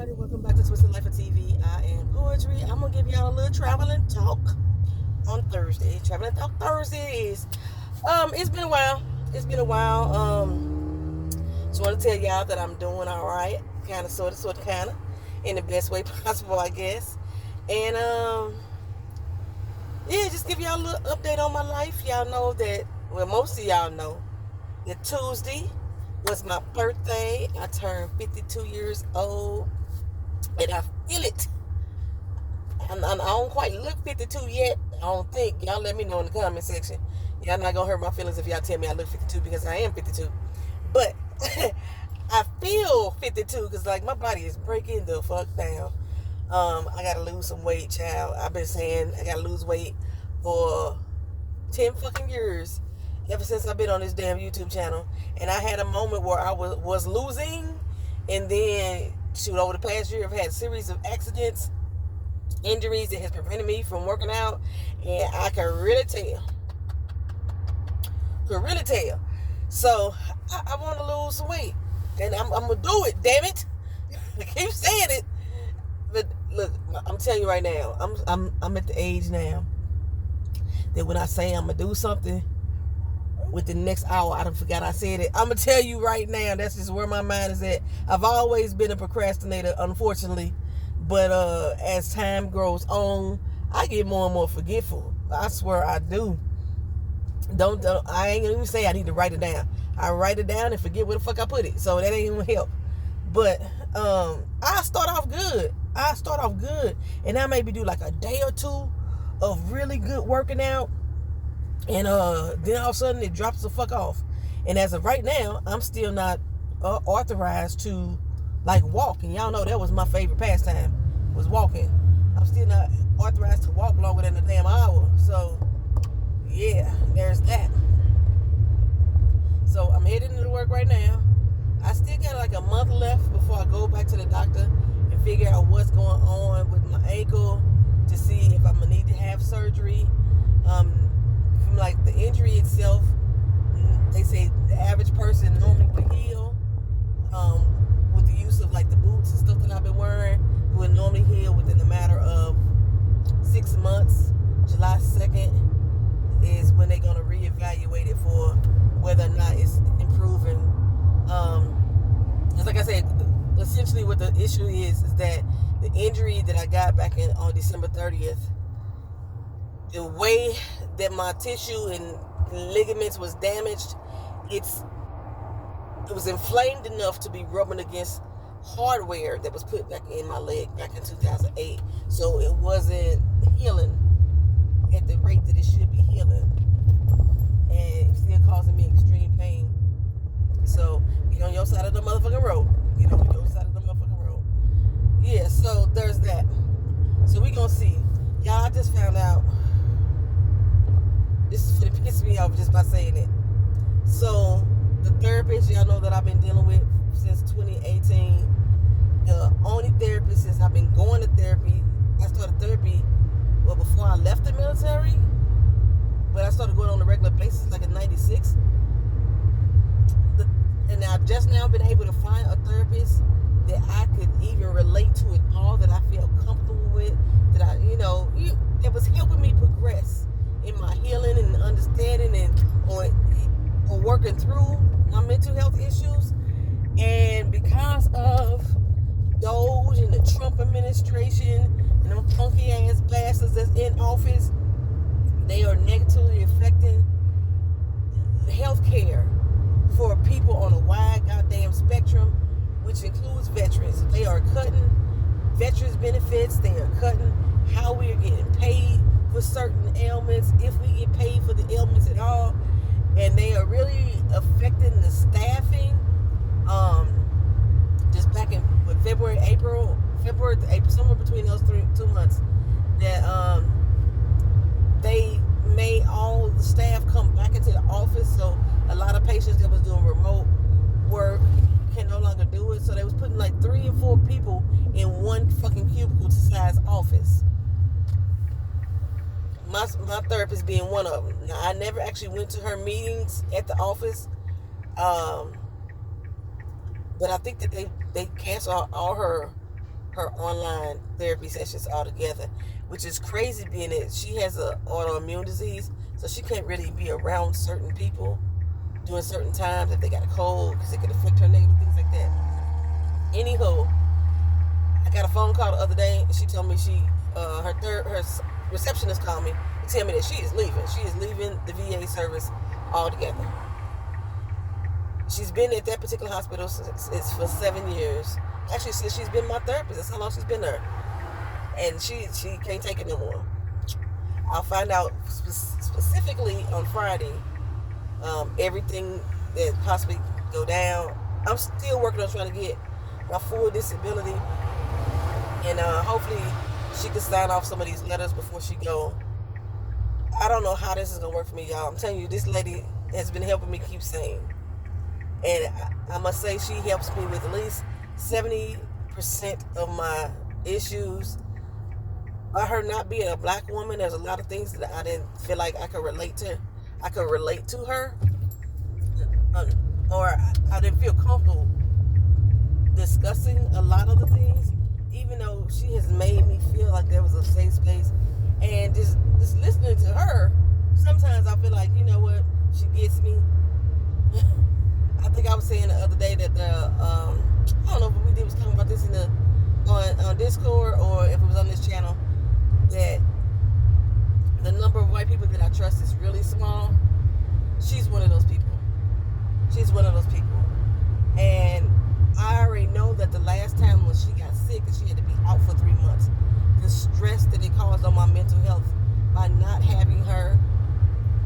everybody, welcome back to Twisted Life of TV. I am Poetry. I'm gonna give y'all a little traveling talk on Thursday. Traveling talk Thursdays. It's been a while. Just want to tell y'all that I'm doing all right, kind of, sort of, kind of, in the best way possible, I guess. And yeah, just give y'all a little update on my life. Y'all know that. Well, most of y'all know that Tuesday was my birthday. I turned 52 years old, and I feel it. I don't quite look 52 yet. I don't think. Y'all let me know in the comment section. Y'all not gonna hurt my feelings if y'all tell me I look 52 because I am 52. But I feel 52 because like my body is breaking the fuck down. I gotta lose some weight, child. I've been saying I gotta lose weight for 10 fucking years. Ever since I've been on this damn YouTube channel. And I had a moment where I was losing. And then, over the past year, I've had a series of accidents, injuries that has prevented me from working out. And I can really tell. So, I want to lose some weight. And I'm going to do it, damn it. I keep saying it. But, look, I'm telling you right now. I'm at the age now that when I say I'm going to do something, within the next hour, I forgot I said it. I'm going to tell you right now, that's just where my mind is at. I've always been a procrastinator, unfortunately. But as time grows on, I get more and more forgetful. I swear I do. I ain't even say I need to write it down. I write it down and forget where the fuck I put it. So that ain't even help. But I start off good. And I maybe do like a day or two of really good working out. And then all of a sudden it drops the fuck off. And as of right now, I'm still not authorized to like walk. And y'all know that was my favorite pastime, was walking. I'm still not authorized to walk longer than a damn hour. So yeah, there's that. So I'm heading into work right now. I still got like a month left before I go back to the doctor and figure out what's going on with my ankle to see if I'm gonna need to have surgery. Like the injury itself, they say the average person normally would heal with the use of like the boots and stuff that I've been wearing. It would normally heal within a matter of 6 months. July 2nd is when they're going to reevaluate it for whether or not it's improving. Just like I said, essentially what the issue is that the injury that I got back on December 30th, the way that my tissue and ligaments was damaged, it was inflamed enough to be rubbing against hardware that was put back in my leg back in 2008. So it wasn't healing at the rate that it should be healing. And it's still causing me extreme pain. So get on your side of the motherfucking road. Yeah, so there's that. So we gonna see. Y'all, I just found out. This is going to piss me off just by saying it. So, the therapist, y'all know that I've been dealing with since 2018. The only therapist since I've been going to therapy. I started therapy, before I left the military. But I started going on a regular basis like in 96. And I've just now been able to find a therapist that I could even relate to it all, that I felt comfortable with, that that was helping me progress in my healing and understanding and or working through my mental health issues. And because of Doge and the Trump administration and them funky ass bastards that's in office, they are negatively affecting health care for people on a wide goddamn spectrum, which includes veterans. They are cutting veterans benefits. They are cutting how we are getting paid for certain ailments, if we get paid for the ailments at all. And they are really affecting the staffing. Just back in February to April, somewhere between those 2 months, that they made all the staff come back into the office. So a lot of patients that was doing remote work can no longer do it. So they was putting like 3 and 4 people in one fucking cubicle size office. My therapist being one of them. Now, I never actually went to her meetings at the office, but I think that they cancel all her her online therapy sessions altogether, which is crazy being that she has an autoimmune disease, so she can't really be around certain people during certain times if they got a cold because it could affect her negative, things like that. Anywho, I got a phone call the other day and she told me her receptionist called me and tell me that she is leaving. She is leaving the VA service altogether. She's been at that particular hospital for 7 years. Actually, since she's been my therapist, that's how long she's been there. And she can't take it no more. I'll find out specifically on Friday everything that possibly go down. I'm still working on trying to get my full disability, and hopefully she can sign off some of these letters before she go. I don't know how this is gonna work for me, y'all. I'm telling you, this lady has been helping me keep sane, and I must say she helps me with at least 70% of my issues. By her not being a black woman, there's a lot of things that I didn't feel like I could relate to. I could relate to her, or I didn't feel comfortable discussing a lot of the things, even though she has made me feel like there was a safe space. And just listening to her, sometimes I feel like, you know what, she gets me. I think I was saying the other day that I don't know if we was talking about this on Discord or if it was on this channel, that the number of white people that I trust is really small. She's one of those people. She's one of those people. And I already know that the last time when she got sick and she had to be out for 3 months, the stress that it caused on my mental health by not having her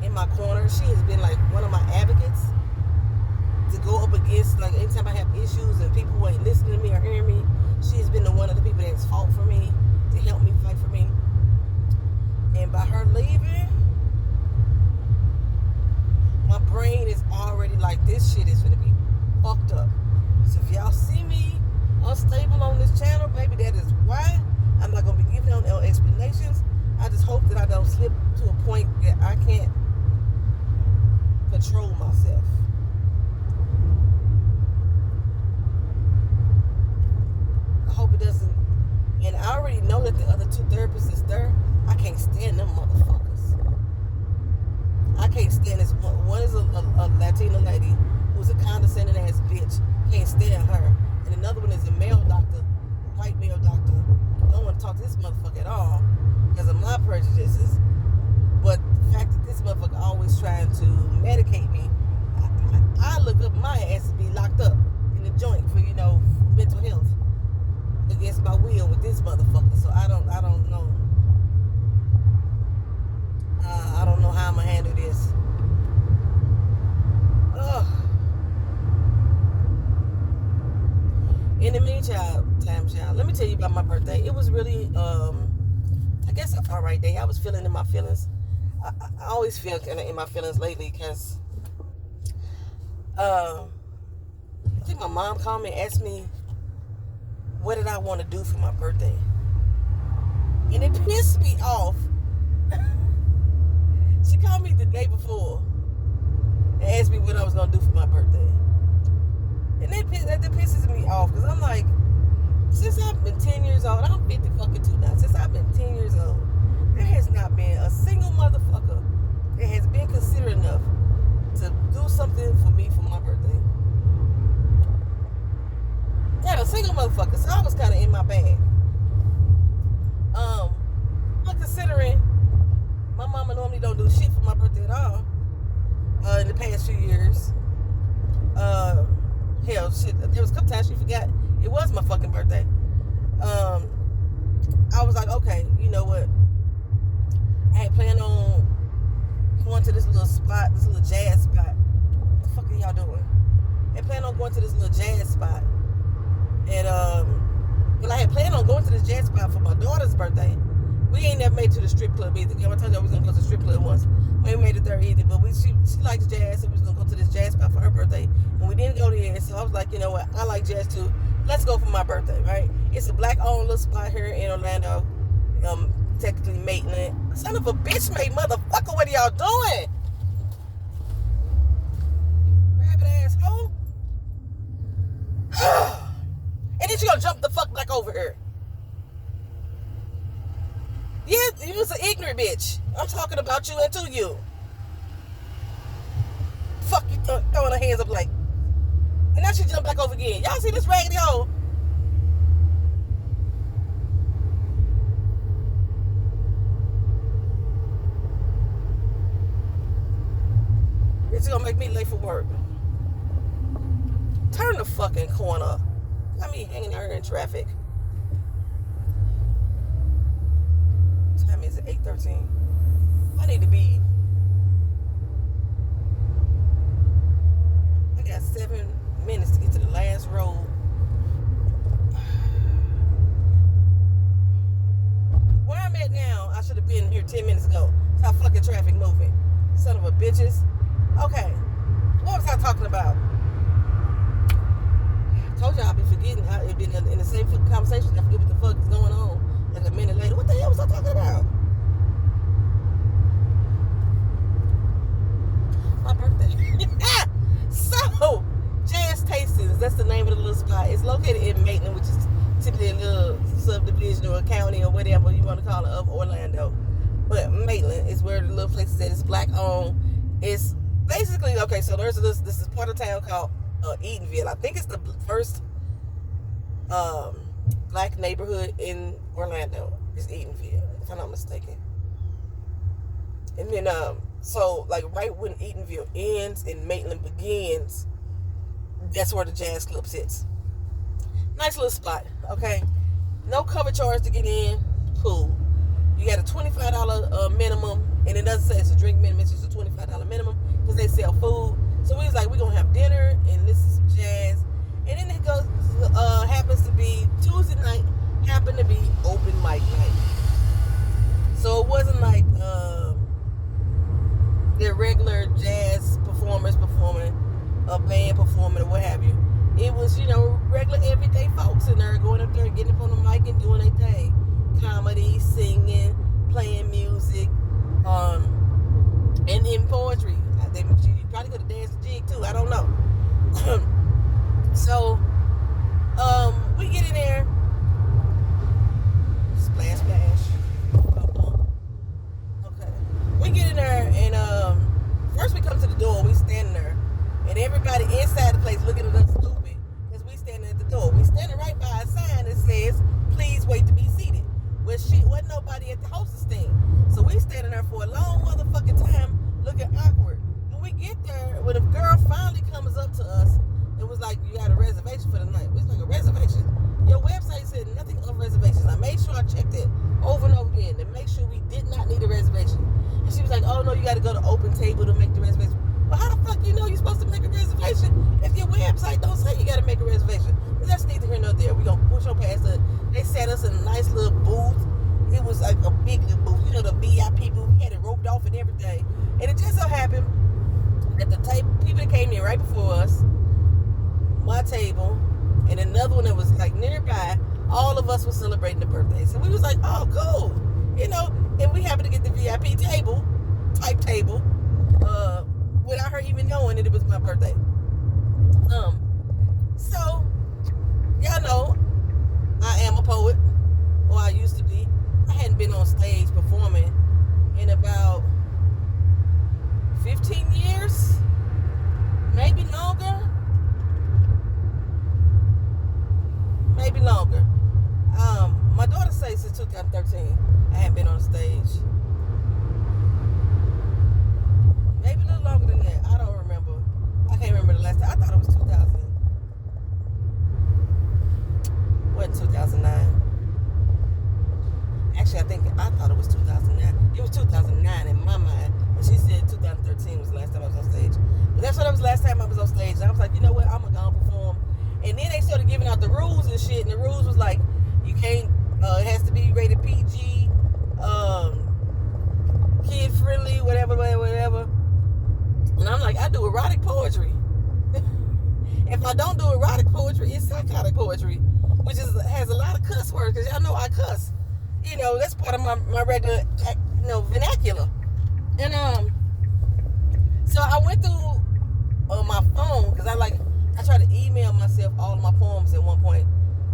in my corner, she has been like one of my advocates to go up against. Like anytime I have issues and people who ain't listening to me or hearing me, she has been the one of the people that has fought for me, to help me fight for me. And by her leaving, my brain is already like, this shit is gonna be fucked up. So if y'all see me unstable on this channel, baby, that is why. I'm not gonna be giving no explanations. I just hope that I don't slip to a point that I can't control myself. I hope it doesn't. And I already know that the other two therapists is there. I can't stand them motherfuckers. I can't stand this one. One is a Latina lady who's a condescending ass bitch. Can't stand her. And another one is a male doctor, a white male doctor. Don't want to talk to this motherfucker at all because of my prejudices. But the fact that this motherfucker always trying to medicate me, I look up my ass to be locked up in the joint for, mental health against my will with this motherfucker. So I don't know. I don't know how I'm gonna handle this. Ugh. In the meantime, child, let me tell you about my birthday. It was really, I guess, a alright day. I was feeling in my feelings. I always feel kind of in my feelings lately because I think my mom called me and asked me what did I want to do for my birthday. And it pissed me off. She called me the day before and asked me what I was going to do for my birthday. And that pisses me off because I'm like, since I've been 10 years old, I'm 50 fucking 2 now. Since I've been 10 years old, there has not been a single motherfucker that has been considerate enough to do something for me for my birthday. Not a single motherfucker. So I was kind of in my bag. But considering my mama normally don't do shit for my birthday at all in the past few years. Hell, shit, there was a couple times she forgot it was my fucking birthday. I was like, okay, you know what? I had planned on going to this little spot, this little jazz spot. What the fuck are y'all doing? I had planned on going to this little jazz spot. And, well, I had planned on going to this jazz spot for my daughter's birthday. We ain't never made it to the strip club either. I told you I was going to go to the strip club once. We ain't made it there either. But she likes jazz, so we was going to go to this jazz spot for her birthday. And we didn't go there. So I was like, you know what? I like jazz too. Let's go for my birthday, right? It's a black-owned little spot here in Orlando. Technically Maitland. Son of a bitch made motherfucker. What are y'all doing? Rabbit asshole. And then she gonna jump the fuck back over here. Yeah, you was an ignorant bitch. I'm talking about you and to you. Fuck you throwing her hands up like. And now she jumped back over again. Y'all see this raggedy hoe? It's gonna make me late for work. Turn the fucking corner. Got me hanging her in traffic. Time is 8:13. I need to be. I got 7 minutes to get to the last road. Where I'm at now, I should have been here 10 minutes ago. It's how fucking traffic moving. Son of a bitches. Okay. What was I talking about? I told y'all I've been forgetting. I've been in the same conversation. I forget what the fuck is going on. Like a minute later. What the hell was I talking about? My birthday. So, Jazz Tastings, that's the name of the little spot. It's located in Maitland, which is typically a little subdivision or a county or whatever you want to call it of Orlando. But Maitland is where the little place is at. It's black owned. It's basically, okay, so there's this is part of town called Eatonville. I think it's the first black neighborhood in Orlando. It's Eatonville, if I'm not mistaken. And then, so like right when Eatonville ends and Maitland begins, that's where the Jazz Club sits. Nice little spot, okay? No cover charge to get in. Cool. You got a $25 minimum, and it doesn't say it's a drink minimum, it's just a $25 minimum because they sell food. So we was like, we're gonna have dinner and listen to some jazz. And then it goes, happens to be Tuesday night, happened to be open mic night. So it wasn't like their regular jazz performers performing, a band performing, or what have you. It was, regular everyday folks in there going up there and getting up on the mic and doing their thing. Comedy, singing, playing music, and in poetry. You probably could have danced a jig too, I don't know. So, we get in there, splash, splash. Okay. We get in there, and first we come to the door, we standing there, and everybody inside the place looking at us stupid, because we standing at the door. We standing right by a sign that says, please wait to be seated. Well, shit, wasn't nobody at the hostess thing. So we standing there for a long motherfucking time looking awkward. And we get there when a girl finally comes up to us and was like, you got a reservation for the night. We was like, a reservation? Your website said nothing of reservations. I made sure I checked it over and over again to make sure we did not need a reservation. And she was like, oh no, you got to go to open table to make the reservation. Well, how the fuck you know you're supposed to make a reservation if your website don't say you got to make a reservation? But that's neither here nor there. We gonna push on past it. They sat us in a nice little booth. It was like a big little booth. The VIP people had it roped off and everything. And it just so happened that the people that came in right before us, my table, and another one that was like nearby, all of us were celebrating the birthday. So we was like, oh, cool. And we happened to get the VIP type table, without her even knowing that it was my birthday. So, y'all know, I am a poet, or I used to be. I hadn't been on stage performing in about 15 years, maybe longer. My daughter says since 2013, I haven't been on stage. Maybe a little longer than that. I don't remember. I can't remember the last time. I thought it was 2000. Wasn't 2009. Actually, I thought it was 2009. It was 2009 in my mind. But she said 2013 was the last time I was on stage. But that's what it was last time I was on stage. And I was like, you know what? I'm going to go and perform. And then they started giving out the rules and shit. And the rules was like, you can't, it has to be rated PG, kid friendly, whatever. And I'm like, I do erotic poetry. If I don't do erotic poetry, it's psychotic poetry, which has a lot of cuss words, because y'all know I cuss. That's part of my regular, vernacular. And so I went through my phone, because I tried to email myself all of my poems at one point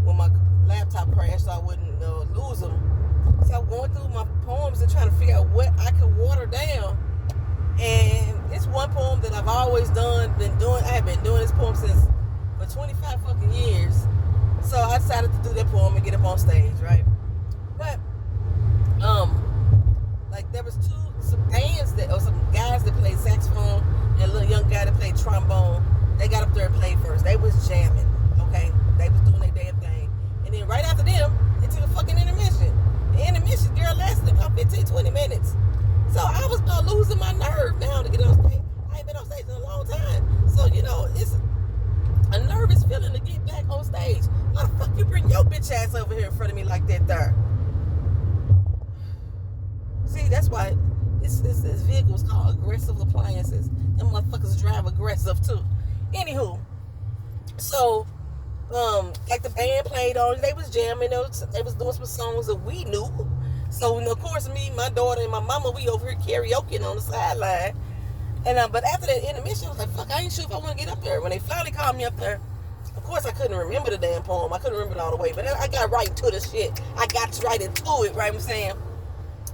when my laptop crashed, so I wouldn't lose them. So I went through my always I have been doing this poem for 25 fucking years. So I decided to do that poem and get up on stage, right? But like there was some guys that played saxophone and a little young guy that played trombone. They got up there and played first. They was jamming, okay? They was doing their damn thing. And then right after them, they took a fucking intermission. The intermission, girl, lasted about 15, 20 minutes. So I was about losing my nerve now to get on stage. I ain't been on stage in a long time. So, it's a nervous feeling to get back on stage. Why the fuck you bring your bitch ass over here in front of me like that there? See, that's why this vehicle is called aggressive appliances. Them motherfuckers drive aggressive too. Anywho, so like the band played on, they was jamming, they was doing some songs that we knew. So of course me, my daughter, and my mama, we over here karaokeing on the sideline. And but after that intermission, I was like, fuck, I ain't sure if I want to get up there. When they finally called me up there, of course I couldn't remember the damn poem. I couldn't remember it all the way, but I got right into the shit. I got right into it, right? I'm saying,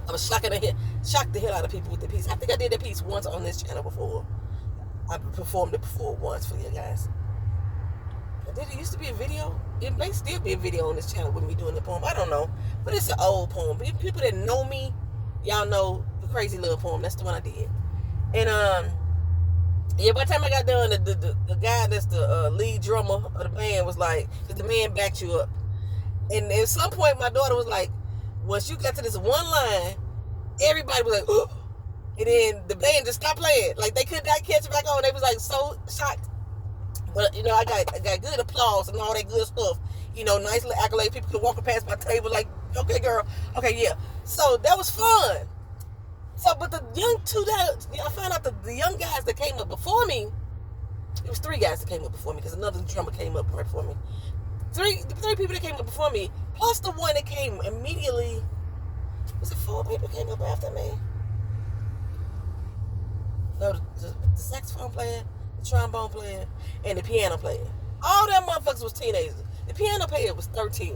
I was shocked the hell out of people with the piece. I think I did that piece once on this channel before. I performed it before once for you guys. Did it used to be a video? It may still be a video on this channel with me doing the poem. I don't know. But it's an old poem. People that know me, y'all know the Crazy Love poem. That's the one I did. And yeah, by the time I got done, the guy that's the lead drummer of the band was like, because the man backed you up. And at some point, my daughter was like, once you got to this one line, everybody was like, oh. And then the band just stopped playing. Like, they could not catch it back on. They was like so shocked. But, I got good applause and all that good stuff. Nice little accolade. People could walk past my table like, okay, girl. Okay, yeah. So that was fun. So, but I found out the young guys that came up before me, it was 3 guys that came up before me because another drummer came up right before me. The 3 people that came up before me, plus the one that came immediately, was it 4 people came up after me? No, the saxophone player, the trombone player, and the piano player. All them motherfuckers was teenagers. The piano player was 13.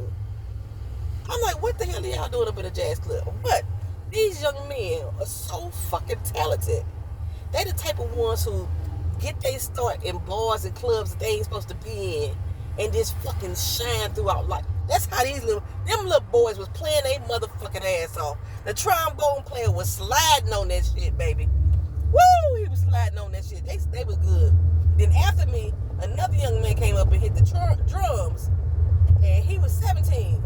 I'm like, what the hell are y'all doing up in a jazz club? But these young men are so fucking talented. They the type of ones who get their start in bars and clubs that they ain't supposed to be in and just fucking shine throughout life. That's how them little boys was playing their motherfucking ass off. The trombone player was sliding on that shit, baby. Woo! He was sliding on that shit. They was good. Then after me, another young man came up and hit the drums, and he was 17,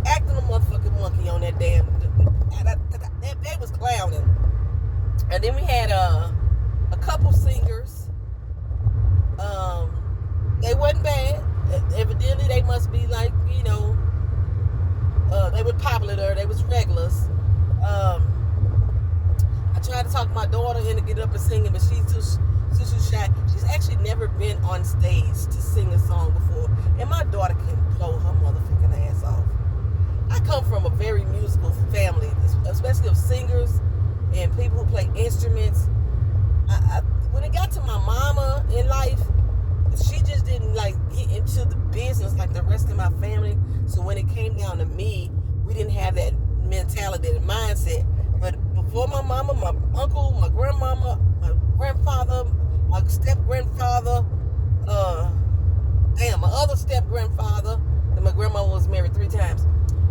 acting a motherfucking monkey on that damn. They was clowning. And then we had a couple singers. They wasn't bad. Evidently, they must be like they were popular there. They was regulars. I tried to talk my daughter into get up and singing, but she's too shy. She's actually never been on stage to sing a song before, and my daughter can blow her motherfucking ass off. I come from a very musical family, especially of singers and people who play instruments. When it got to my mama in life, she just didn't get into the business like the rest of my family. So when it came down to me, we didn't have that mentality, that mindset. But before my mama, my uncle, my grandmama, my grandfather, my step-grandfather, my other step-grandfather, and my grandma was married 3 times.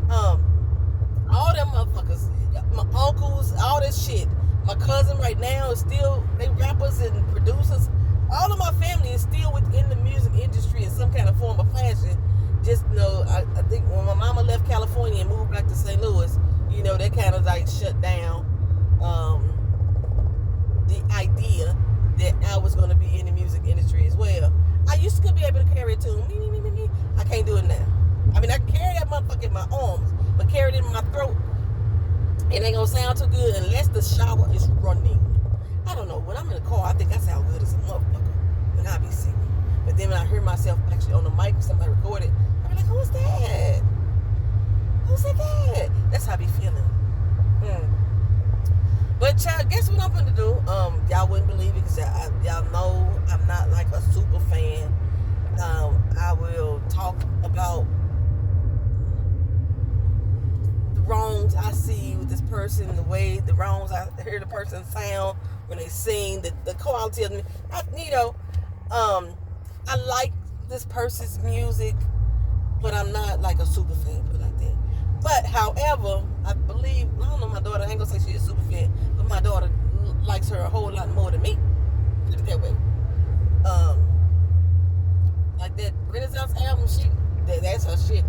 All them motherfuckers, my uncles, all this shit. My cousin right now is still, they rappers and producers. All of my family is still within the music industry in some kind of form or fashion. Just, I think when my mama left California and moved back to St. Louis, that kind of shut down the idea that I was going to be in the music industry as well. I used to be able to carry a tune. Me. I can't do it now. I mean, I can carry that motherfucker in my arms, but carry it in my throat, it ain't going to sound too good unless the shower is running. I don't know. When I'm in the car, I think I sound good as a motherfucker when I be singing. But then when I hear myself actually on the mic, somebody record it, I be like, who's that? Who said that? That's how I be feeling. But child, guess what I'm going to do? Y'all wouldn't believe it because y'all know I'm not like a super fan. I will talk about the wrongs I see with this person, the wrongs I hear the person sound when they sing, the quality of the, I like this person's music, but I'm not like a super fan, put it like that. But however, I believe, I don't know, my daughter, I ain't gonna say she's a super fan, but my daughter likes her a whole lot more than me. Put it that way. Like that Renaissance album, that's her shit.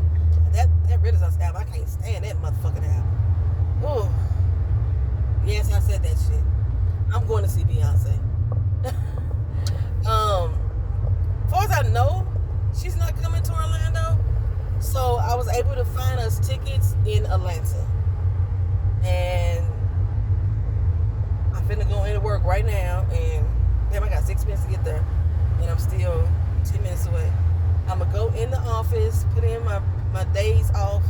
That Renaissance album, I can't stand that motherfucking album. Oh, yes, I said that shit. I'm going to see Beyonce. As far as I know, she's not coming to Orlando. So I was able to find us tickets in Atlanta. And I'm finna go into work right now. And damn, I got 6 minutes to get there. And I'm still 10 minutes away. I'm gonna go in the office, put in my days off.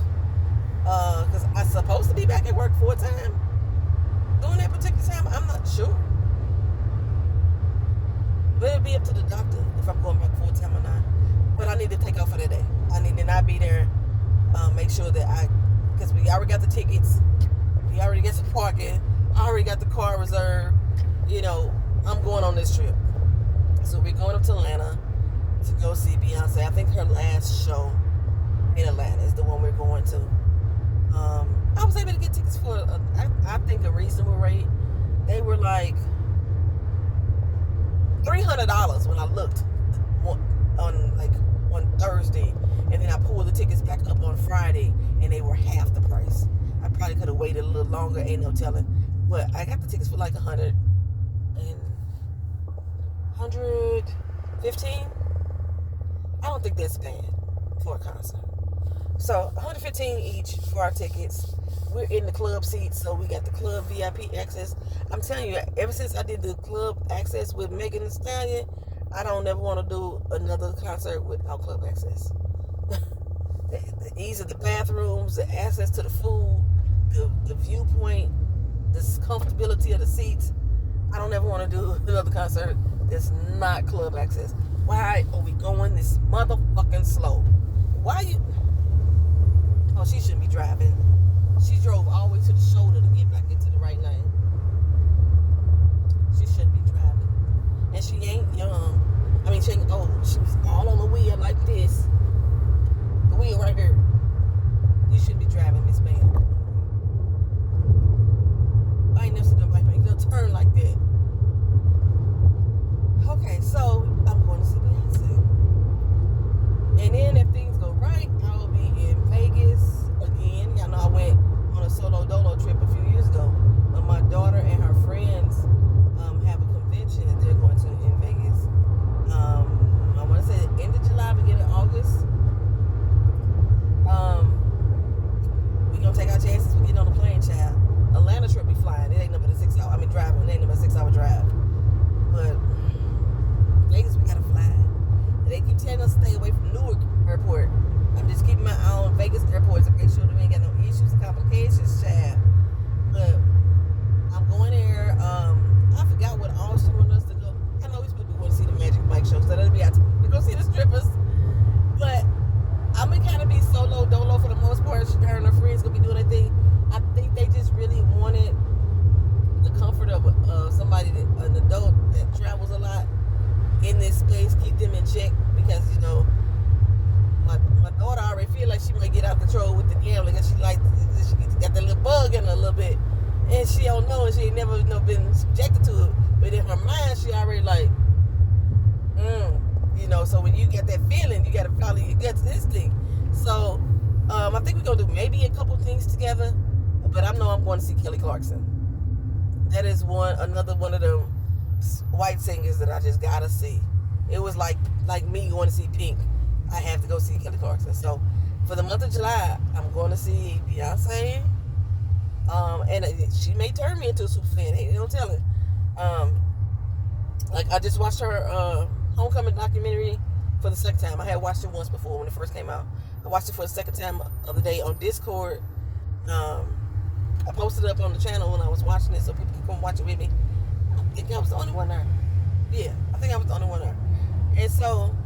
Because I'm supposed to be back at work full time. During that particular time, I'm not sure. But it'll be up to the doctor if I'm going back full time or not. But I need to take off for that day. I need to not be there. Make sure that because we already got the tickets. We already got the parking. I already got the car reserved. I'm going on this trip. So we're going up to Atlanta to go see Beyonce. I think her last show in Atlanta is the one we're going to. I was able to get tickets for, I think, a reasonable rate. They were like $300 when I looked on Thursday, and then I pulled the tickets back up on Friday, and they were half the price. I probably could have waited a little longer, ain't no telling. But I got the tickets for like $115. I don't think that's bad for a concert. So $115 each for our tickets. We're in the club seats, so we got the club VIP access. I'm telling you, ever since I did the club access with Megan Thee Stallion, I don't ever want to do another concert without club access. The ease of the bathrooms, the access to the food, the viewpoint, the comfortability of the seats. I don't ever want to do another concert that's not club access. Why are we going this motherfucking slow? Why you... Oh, she shouldn't be driving. She drove all the way to the shoulder to get back into the right lane. She shouldn't be driving. And she ain't young. I mean, she ain't old. She was all on the wheel like this. The wheel right here. You shouldn't be driving, Miss Man. I ain't never seen nobody make no turn like that. Okay, so I'm going to see Beyonce. And then if things go right, I'll be in Vegas again. Y'all know I went on a solo dolo trip a few years ago. But my daughter and her friends have a convention that they're going to in Vegas. I want to say the end of July, beginning of August. We're going to take our chances with getting on the plane, child. Atlanta trip be flying. It ain't no but a 6 hour. I mean, driving. It ain't no but a 6 hour drive. But Vegas, we got to fly. And they keep telling us to stay away from Newark Airport. I'm just keeping my eye on Vegas airport to make sure that we ain't got no issues or complications, child. But I'm going there. I forgot what all she wanted us to go. I know we supposed to be going to see the Magic Mike show, so that'll be out to go see the strippers. But I'm gonna kind of be solo dolo for the most part. Her and her friends gonna be doing their thing. I think they just really wanted the comfort of somebody, an adult that travels a lot in this space, keep them in check, because my daughter already feel like she might get out of control with the gambling, and she got that little bug in her a little bit, and she don't know, and she ain't never been subjected to it, but in her mind she already like, so when you get that feeling, you gotta follow your guts instinct. So I think we're gonna do maybe a couple things together, but I know I'm going to see Kelly Clarkson. That is another one of them white singers that I just gotta see. It was like me going to see Pink. I have to go see Kelly Clarkson. So for the month of July, I'm going to see Beyonce. And she may turn me into a super fan. Ain't no telling. Like I just watched her Homecoming documentary for the second time. I had watched it once before when it first came out. I watched it for the second time the other day on Discord. I posted it up on the channel when I was watching it so people could come watch it with me. I think I was the only one there. Yeah, I think I was the only one there. And so,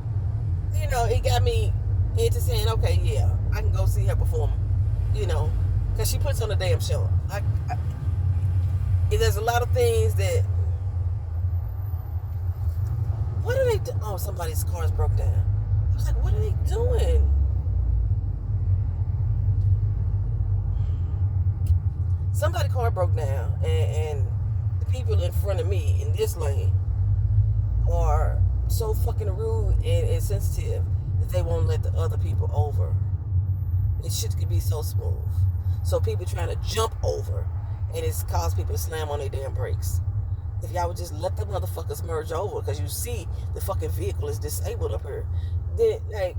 it got me into saying, okay, yeah, I can go see her perform, because she puts on a damn show. There's a lot of things that What are they doing? Oh, somebody's car's broke down. I was like, what are they doing? Somebody's car broke down, and the people in front of me in this lane are so fucking rude and insensitive that they won't let the other people over. It shit could be so smooth. So people trying to jump over, and it's caused people to slam on their damn brakes. If y'all would just let the motherfuckers merge over, because you see the fucking vehicle is disabled up here, then like,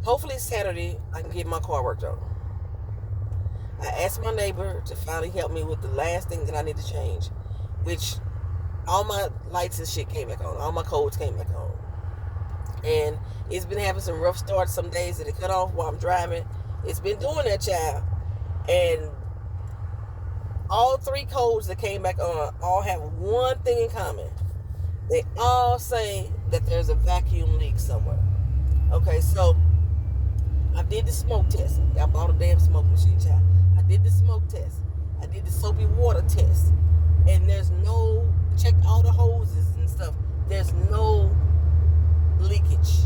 hopefully Saturday I can get my car worked on. I asked my neighbor to finally help me with the last thing that I need to change, which all my lights and shit came back on, all my codes came back on. And it's been having some rough starts some days that it cut off while I'm driving. It's been doing that, child. And all 3 codes that came back on all have one thing in common. They all say that there's a vacuum leak somewhere. Okay, so I did the smoke test. I bought a damn smoke machine, child. I did the smoke test. I did the soapy water test. And there's no, checked all the hoses and stuff. There's no leakage,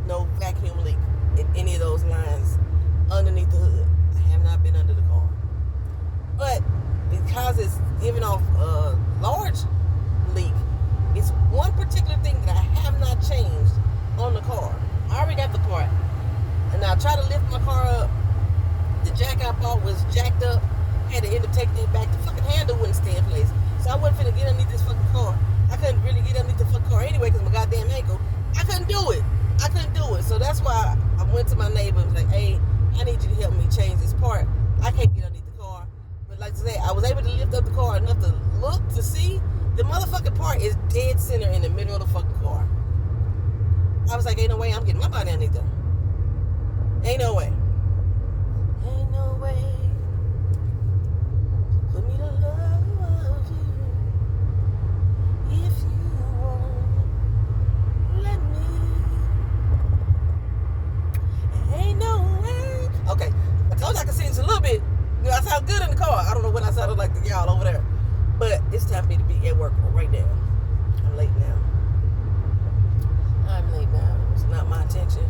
no vacuum leak in any of those lines underneath the hood. I have not been under the car. But because it's giving off a large leak, it's one particular thing that I have not changed on the car. I already got the part. And I tried to lift my car up. The jack I bought was jacked up. Had to end up taking it back. The fucking handle wouldn't stay in place. So I wasn't finna get underneath this fucking car. I couldn't really get underneath the fucking car anyway because my goddamn ankle. I couldn't do it. So that's why I went to my neighbor and was like, hey, I need you to help me change this part. I can't get underneath the car. But like I say, I was able to lift up the car enough to look to see the motherfucking part is dead center in the middle of the fucking car. I was like, ain't no way I'm getting my body underneath them. Ain't no way. Ain't no way for me to love you if you won't let me. Ain't no way. Okay, I told you I could sing a little bit. You know, I sound good in the car. I don't know what I sounded like to y'all over there, but it's time for me to be at work right now. I'm late now. It's not my intention.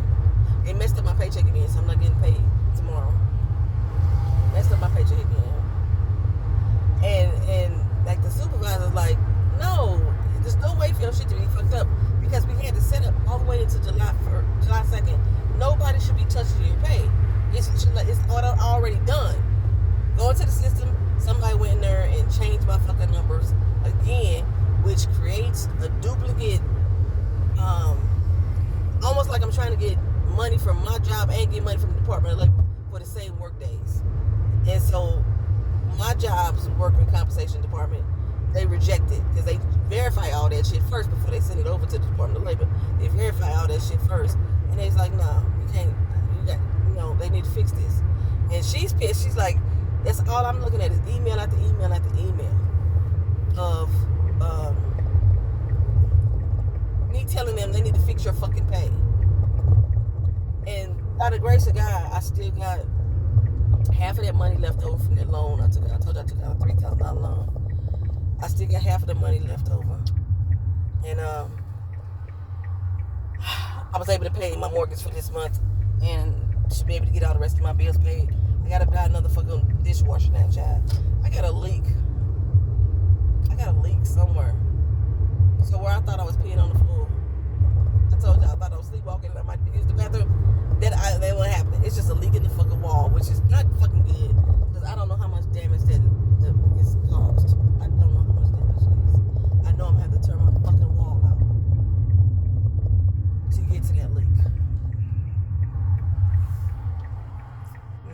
It messed up my paycheck again, so I'm not getting paid tomorrow. Messed up my paycheck again. And like the supervisor's like, no, there's no way for your shit to be fucked up because we had to set up all the way into July 2nd. Nobody should be touching your pay. It's already done. Go into the system, somebody went in there and changed my fucking numbers again, which creates a duplicate, almost like I'm trying to get money from my job and get money from the Department of Labor for the same work days. And so my job's workers' compensation department, they reject it because they verify all that shit first before they send it over to the Department of Labor. They verify all that shit first, and they's like, no, you can't. They need to fix this. And she's pissed. She's like, that's all I'm looking at is email after email after email of me telling them they need to fix your fucking pay. And by the grace of God, I still got half of that money left over from that loan. I told you I took out a $3,000 loan. I still got half of the money left over. And I was able to pay my mortgage for this month and should be able to get all the rest of my bills paid. I gotta buy another fucking dishwasher now, child. I got a leak somewhere. So where I thought I was peeing on the floor, I told you I thought I was sleepwalking and I might use the bathroom. That won't happen. It's just a leak in the fucking wall, which is not fucking good because I don't know how much damage that is caused. I don't know how much damage it is. I know I'm gonna have to turn my fucking wall out to get to that leak.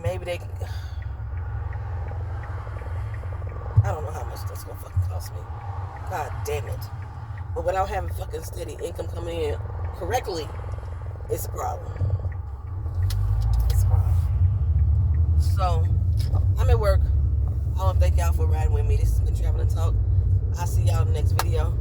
Maybe they can. I don't know how much that's gonna fucking cost me. God damn it. But without having fucking steady income coming in correctly, it's a problem. So, I'm at work. I want to thank y'all for riding with me. This has been Traveling Talk. I'll see y'all in the next video.